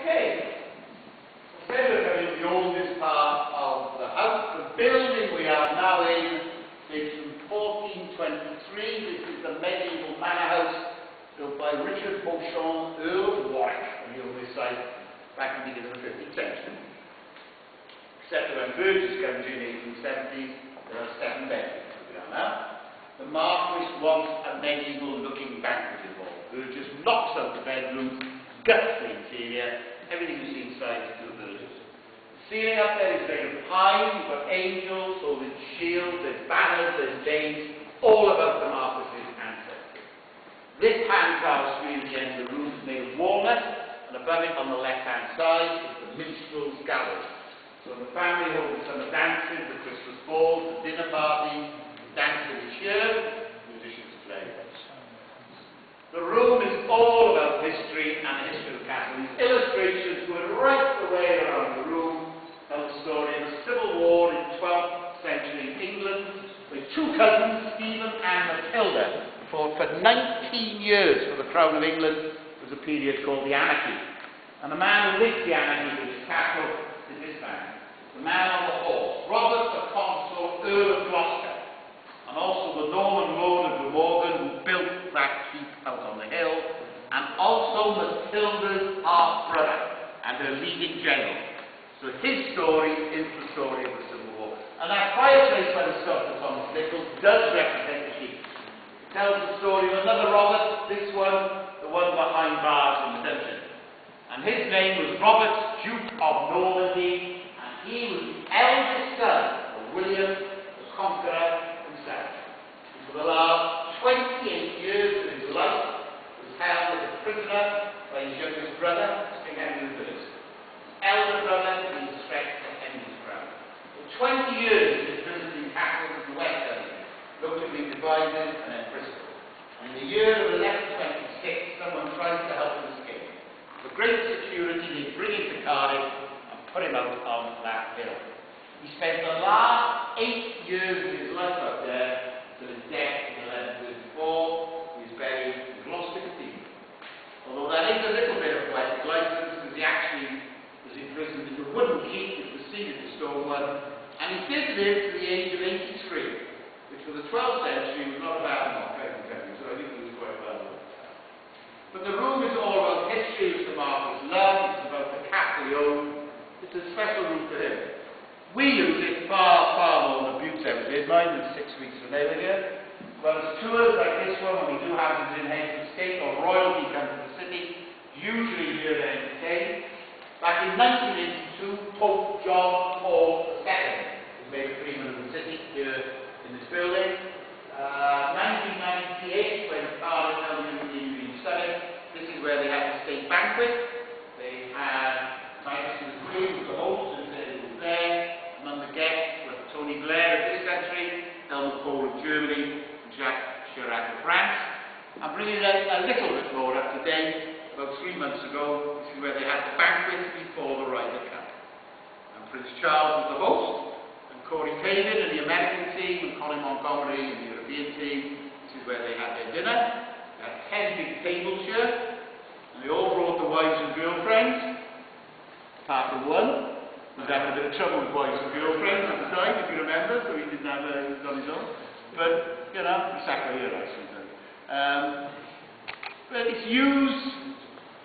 Okay. So we're in the oldest part of the house. The building we are now in dates from 1423. This is the medieval manor house built by Richard Beauchamp, Earl of Warwick, on the oldest site back in the beginning of the 15th century. Except that when Burgess comes in 1870s, there are 7 bedrooms that we are now. The Marquis wants a medieval-looking banqueting hall. Burgess knocks out the bedroom, guts the interior, everything you see inside is to the Burgess. The ceiling up there is made of pine, you've got angels, holding shields, there's banners, there's dames, all about the Marquis's ancestry. This hand-carved screen at the end of the room is made of walnut, and above it on the left-hand side is the minstrel's gallery. So the family holds the summer dances, the Christmas balls, the dinner parties, dancing each year, musicians play. The room is all about history and the history of the castle. These illustrations go right the way around the room, tell the story of the Civil War in 12th century England, with 2 cousins, Stephen and Matilda, fought for 19 years for the crown of England. It was a period called the Anarchy. And the man who leads the Anarchy in this castle is this man, the man on the horse, Robert the Consul, Earl of Gloucester, and also the Norman Lord of Glamorgan who built that keep out on the hill, and also Matilda's half-brother and her leading general. So his story is the story of the Civil War. And that fireplace by the sculptor Thomas Nichols does represent the keep. It tells the story of another Robert, this one, the one behind bars in the dungeon. And his name was Robert, Duke of Normandy, and he was the eldest son of William the Conqueror himself. For the last 28 years of his life was held as a prisoner by his youngest brother, King Henry the First. His elder brother was stretched to Henry's crown. For 20 years he was imprisoned in castles in the West Country, locally divided and then principled. And in the year of 1126, someone tried to help him escape. For great security, they bring him to Cardiff and put him out on that hill. He spent the last 8 years of his life up there till his death in 1134. He is buried in Gloucester Cathedral. Although that is a little bit of poetic license, because he actually was imprisoned in the wooden keep, which was seated the stone one, and he did live to the age of 83, which for the 12th century was not a bad mark, so I think it was quite well. But the room is all about history, which the Marquis loved, it's about the castle he owned. It's a special room to him. We use it far, far more than Buttes ever did. Mine was 6 weeks when they were here. Well, there's tours like this one, when we do houses in heads of state or royalty come to the city, usually here to entertain. Back in 1982, Pope John Paul II was made a freeman of the city here in this building. 1998, when Cardiff held the European Summit, this is where they had the state banquet. They had Majesty the Queen, who was the host, and it was there. Among the guests were Tony Blair of this country, Helmut Kohl of Germany, and Jacques Chirac of France. I'm bringing it a little bit more up to date. About 3 months ago, this is where they had the banquet before the Ryder Cup. And Prince Charles was the host, and Corey Pavin and the American team, and Colin Montgomery and the European team. This is where they had their dinner. They had 10 big tables here, and they all brought the wives and girlfriends, apart from one. He was having a bit of trouble with wives and girlfriends at the time, if you remember, so he didn't have it on his own. But, you know, he sat right here, actually. But it's used.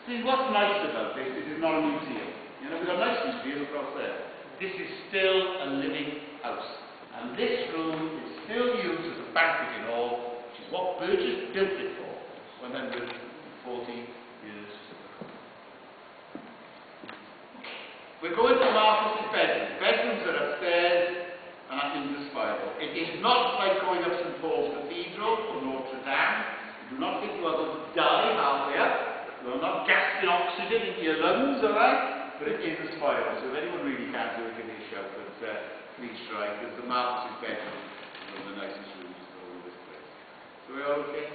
See, what's nice about this is it's not a museum. You know, we've got a nice museum across there. This is still a living house. And this room is still used as a banqueting hall, which is what Burgess built it for 140 years ago. We're going to Marquis's bedroom. Bedrooms are upstairs and are indescribable. It is not like going up St. Paul's Cathedral or Notre Dame. Do not think you are going to die halfway up. You are not gasping oxygen into your lungs, alright? But it is a spiral, so if anyone really can do it, give me a shout. But please try, because the Marquis's bedroom is one of the nicest rooms in all of this place. So we're all okay?